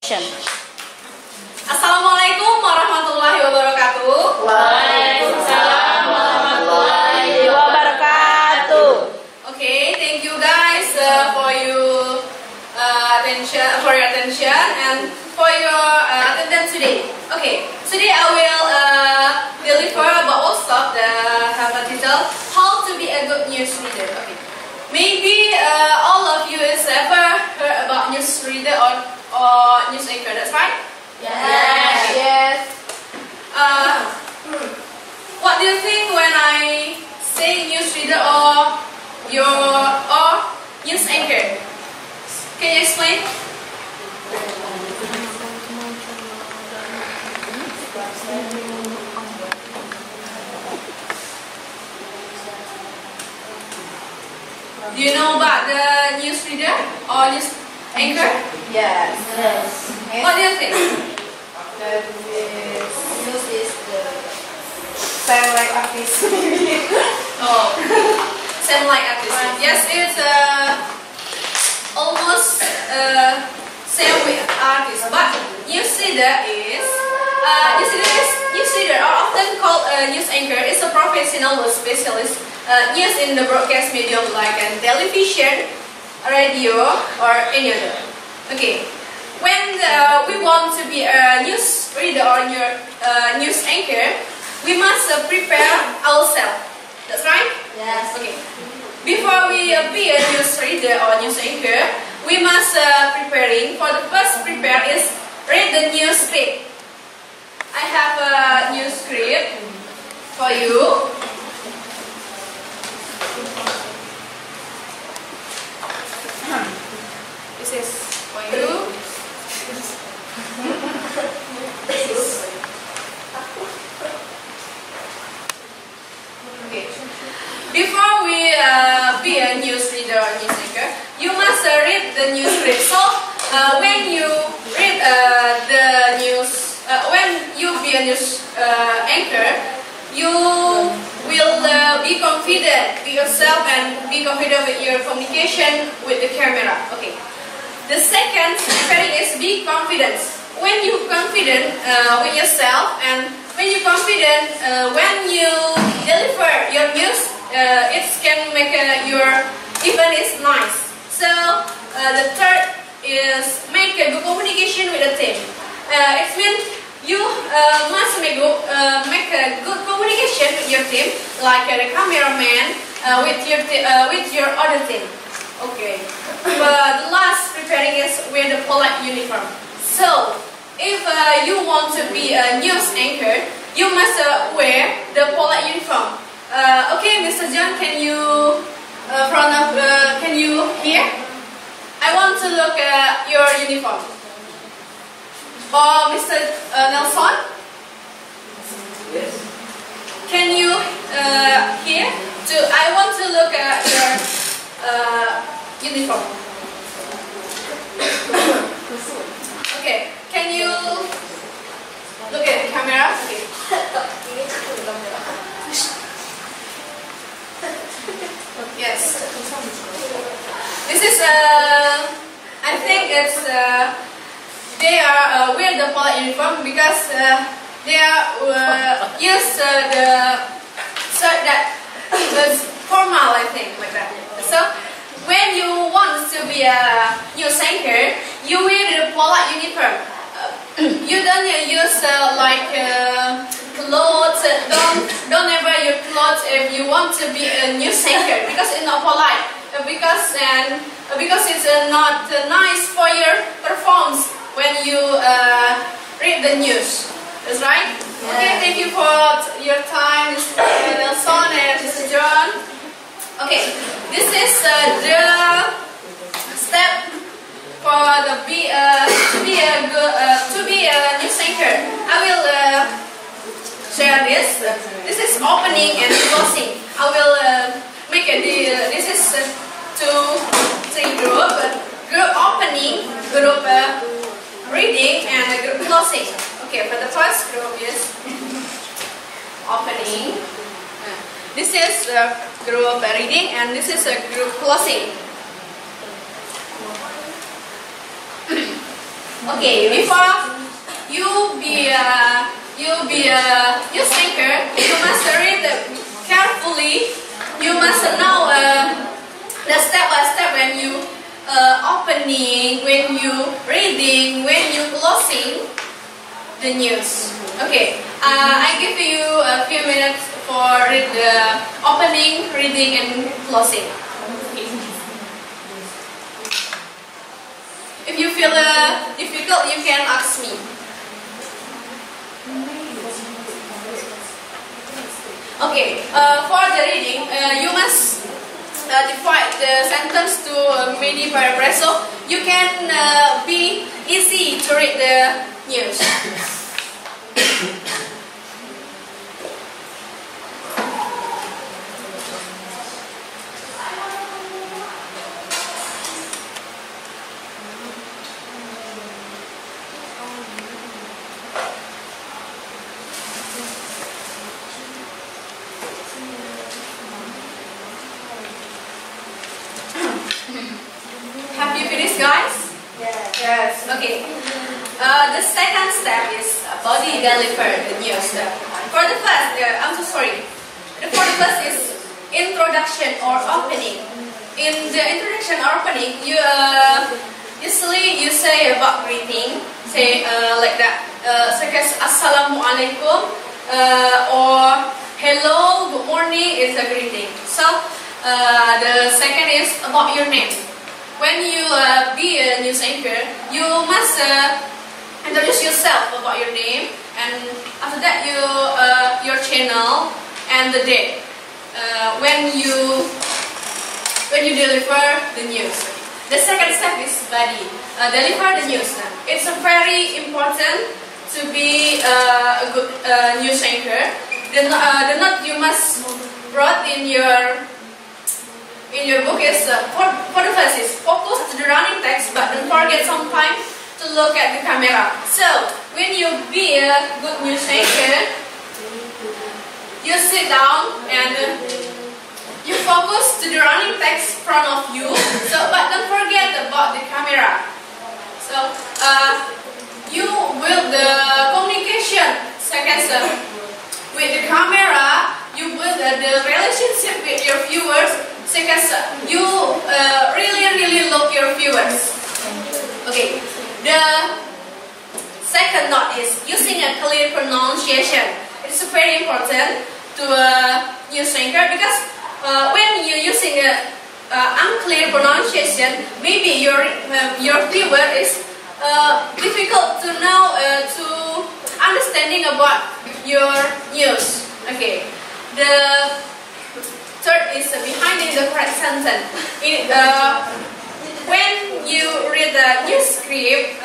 Assalamualaikum warahmatullahi wabarakatuh. Waalaikumsalam warahmatullahi wabarakatuh. Okay, thank you guys for your attention and for your attendance today. Okay, today I will deliver about workshop that have a title How to be a good news reader. Okay, maybe all of you has ever heard about news reader or news anchor. That's right. Yes. What do you think when I say news reader or news anchor? Can you explain? Do you know about the news reader or news anchor? Yes. What do you think? That news is the sound like artist. Oh, same like artist. Yes, it's almost same with artist, but news reader is news reader are often called a news anchor. It's a professional or specialist news in the broadcast medium like television, radio, or any other. Okay, when we want to be a news reader or news anchor, we must prepare ourselves. That's right? Yes. Okay. Before we be a news reader or news anchor, we must preparing. For the first prepare is read the news script. I have a news script for you. This is for you. Okay. Before we be a news reader or news anchor, you must read the news script. So when you read the news, when you be a news anchor, you will be confident with yourself and be confident with your communication with the camera. Okay. The second preparing is be confident. When you confident with yourself and when you confident when you deliver your news, it can make your event is nice. So the third is make a good communication with the team. It means you must make a good communication with your team, like the cameraman with your other team. Okay. But the last preparing is wear the polite uniform. So if you want to be a news anchor, you must wear the polite uniform. Okay, Mr. John, can you can you hear? I want to look at your uniform. Or Mr. Nelson? Yes. Can you hear? I want to look at your uniform. Okay, can you look at the camera? Okay. Yes. This is I think it's they are wear the polite uniform because they are use the shirt that was formal, I think, like that. So when you want to be a news anchor, you wear the polite uniform. You don't use like clothes. Don't ever your clothes if you want to be a news anchor because it's not polite. Because it's not nice for your performance when you read the news. That's right. Yeah. Okay, thank you for your time, Mr. Nelson and Mr. John. Okay, this is the step for the to be a news anchor. I will share this. This is opening and closing. I will make it. This is three group opening, group reading, and group closing. Okay, for the first group is opening. This is group reading and this is a group closing. Okay, before you be a news anchor, you must read carefully. You must know the step by step when you opening, when you reading, when you closing the news. Okay, I give you a few minutes for read the opening, reading, and closing. Okay. If you feel difficult, you can ask me. Okay, for the reading, you must divide the sentence to many paragraphs, so you can be easy to read the news. Have you finished, guys? Yes. Okay. The second step is body deliver the news. For the first, I'm so sorry. For the first is introduction or opening. In the introduction or opening, you usually you say about greeting, say like that, such as Assalamualaikum or hello, good morning is a greeting. So the second is about your name. When you be a news anchor, you must introduce yourself about your name, and after that your channel and the date when you deliver the news. The second step is body deliver the news. It's very important to be a good news anchor. The note you must write in your book is for the first is focus to the running text, but don't forget sometimes to look at the camera. So when you be a good news anchor, you sit down and you focus to the running text in front of you. So but don't forget about the camera. So you build the communication seconds with the camera. You build the relationship with your viewers. Because you really love your viewers. Okay, the second note is using a clear pronunciation. It's very important to a news anchor because when you're using a unclear pronunciation, maybe your viewer is difficult to know to understanding about your news. Okay, the third is behind the correct sentence. When you read the news script,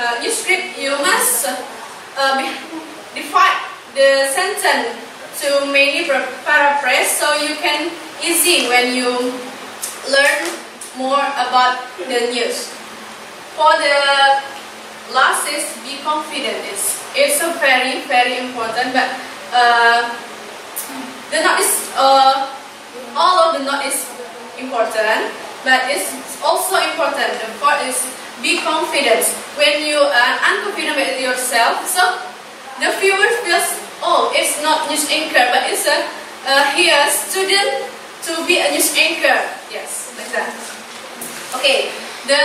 you must divide the sentence to many paragraphs so you can easy when you learn more about the news. For the last is be confident. It's a very important, but the note is all of the note is important, but it's also important. The fourth is be confident. When you are unconfident with yourself, so the viewer feels, oh, it's not news anchor, but it's here student to be a news anchor. Yes, like that. Okay, the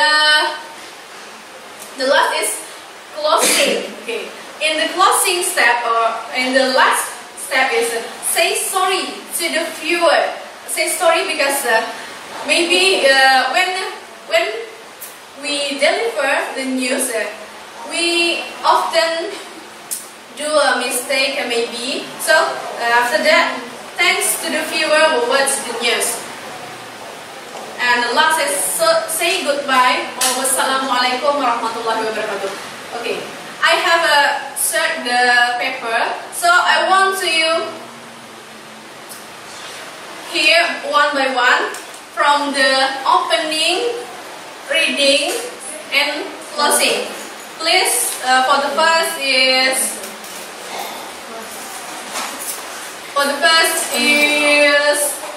last is closing. Okay, in the closing step or in the last step is say sorry to the viewer. Say sorry because maybe when we deliver the news, we often do a mistake maybe. So after that, thanks to the viewer who watched the news. And the last is say goodbye or wassalamualaikum warahmatullahi wabarakatuh. Okay, I have shared the paper, so I want to you here one by one from the opening, reading, and closing. Please, for the first is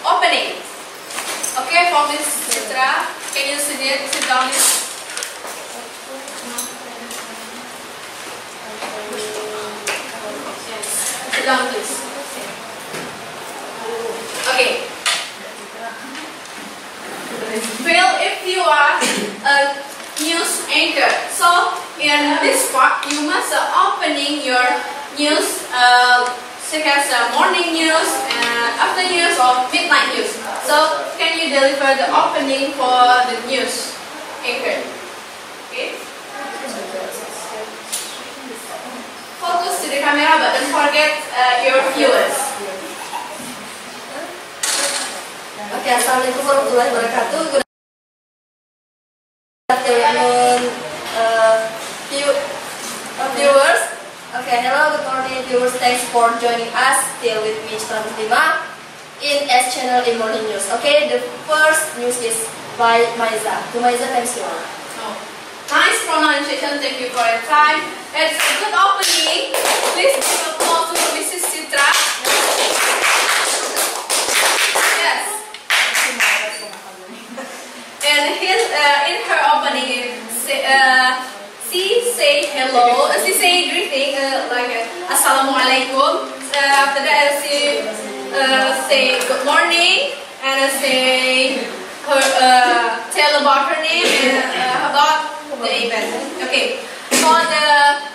opening. Okay, for Miss Citra, can you sit down? sit down, please. Okay. Well, if you are a news anchor, so in this part you must opening your news, such as morning news, after news, or midnight news. So can you deliver the opening for the news anchor? Okay. Focus to the camera, but don't forget your viewers. Oke, assalamualaikum warahmatullahi wabarakatuh. Good afternoon, viewers. Okay, hello, good morning, viewers. Thanks for joining us. Still with me, Lima, in S channel in morning news. Okay, the first news is by Maiza. To Maiza, thanks you. Nice pronunciation. Thank you for your time. It's a good opening. Please give applause to Mrs. Citra. Yes. And in her opening, she say hello. She say greeting like Assalamualaikum. After that, she say good morning and say her tell about her name and about the event. Okay. So the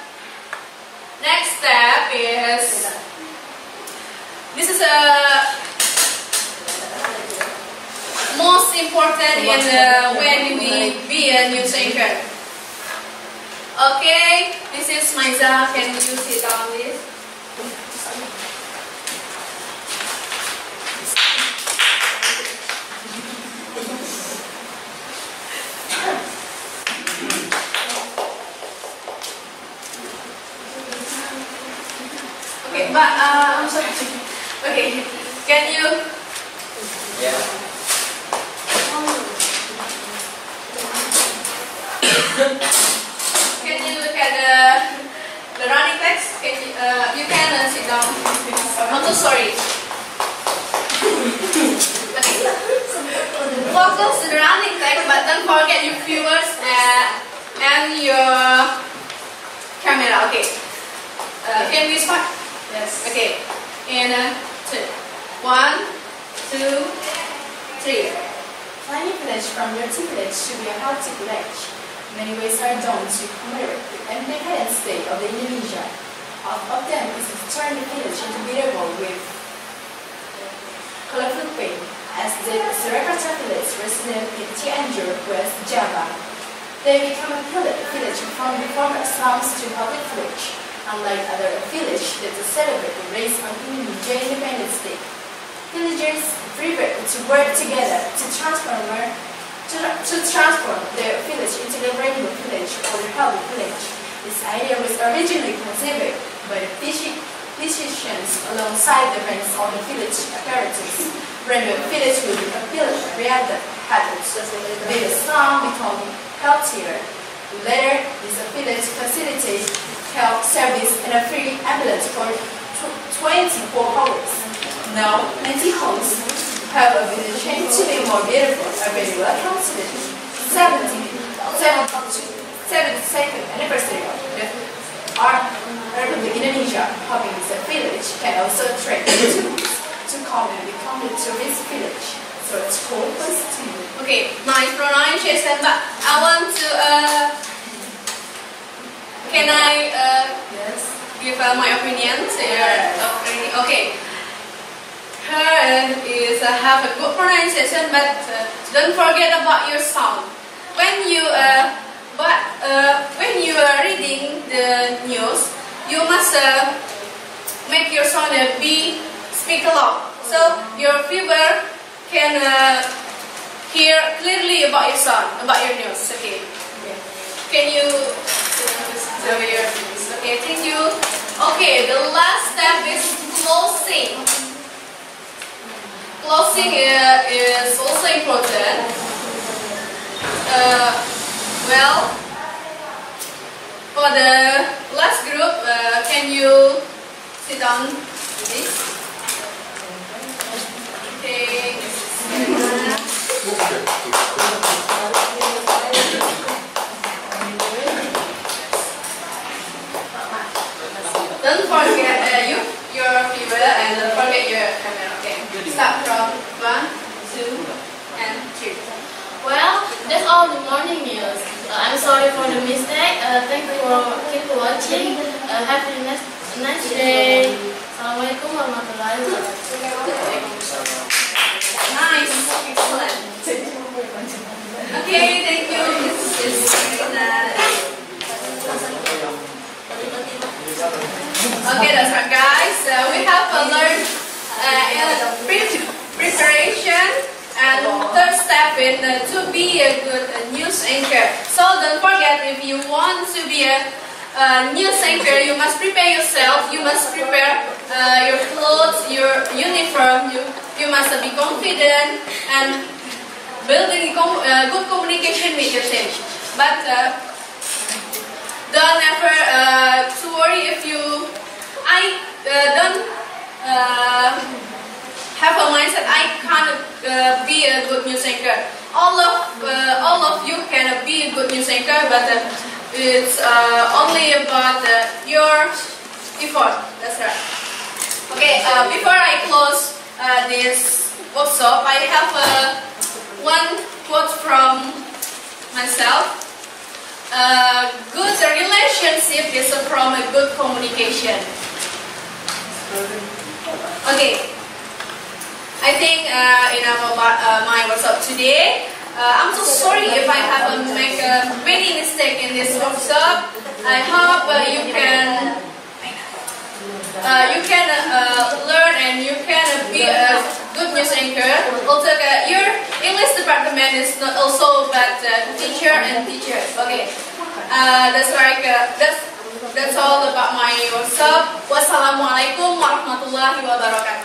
next step is this is most important in when we be a news anchor. Okay, this is Maiza. Can you sit down, please? Okay, but I'm sorry. Okay, can you? Yeah. Can you look at the running text? Can you can sit down. I'm so sorry. Okay. Focus the running text, but don't forget your viewers and your camera. Okay. Can we start? Yes. Okay. And 2, 1, 2, 3. Finding village from dirty village should be a healthy village. Many ways are done to commemorate the Independence Day of Indonesia. Half of them is to turn the village into beautiful with colorful paint, as did Surakarta village resident in Cianjur, West Java. They become a village from the former slums to public village, unlike other villages that celebrate the race on Indonesia Independence Day. Villagers prefer to work together to transform their village into the rainbow village or the healthy village. This idea was originally conceived by the physicians alongside the ranks of the village apparatus. Rainbow village will be a village rather habits. With the slum becoming healthier. Later, this village facilitates health service and a free ambulance for 24 hours. Now, 90 homes have a village change to be more beautiful, are very well considered. 72nd anniversary of the Republic Indonesia, hoping this village can also attract tourists to come and become the tourist village. So it's called positive. Okay, nice pronunciation, but I want to can I Yes. give my opinion to your opinion? Okay. Her is have a good pronunciation, but don't forget about your sound. When you when you are reading the news, you must make your sound speak loud, so your viewer can hear clearly about your sound, about your news. Okay. Can you over your news? Okay, thank you. Okay, the last step is closing. Closing is also important. Well, for the last group, can you sit down, please? Okay. Don't forget you. your viewer and don't forget your camera. Okay. Start from 1, 2, and 3. Well, that's all the morning news. I'm sorry for the mistake. Thank you for keep watching. Have a nice day. Assalamualaikum warahmatullahi wabarakatuh. Nice. Excellent. Okay, thank you. This is okay, that's right, guys. We have learned preparation and third step in to be a good news anchor. So don't forget, if you want to be a news anchor, you must prepare yourself. You must prepare your clothes, your uniform. You must be confident and building good communication with your team. But don't ever to worry if you don't have a mindset I can't be a good news anchor. All of you can be a good news anchor, but it's only about your effort. That's right. Okay. Before I close this workshop, I have one quote from myself. Good relationship is from a good communication. Okay. I think in my workshop today, I'm so sorry if I have make many mistakes in this workshop. I hope you can learn and you can be a good news anchor. Also, your English department is not also but teacher and teachers. Okay, that's all about my workshop. Wassalamualaikum warahmatullahi wabarakatuh.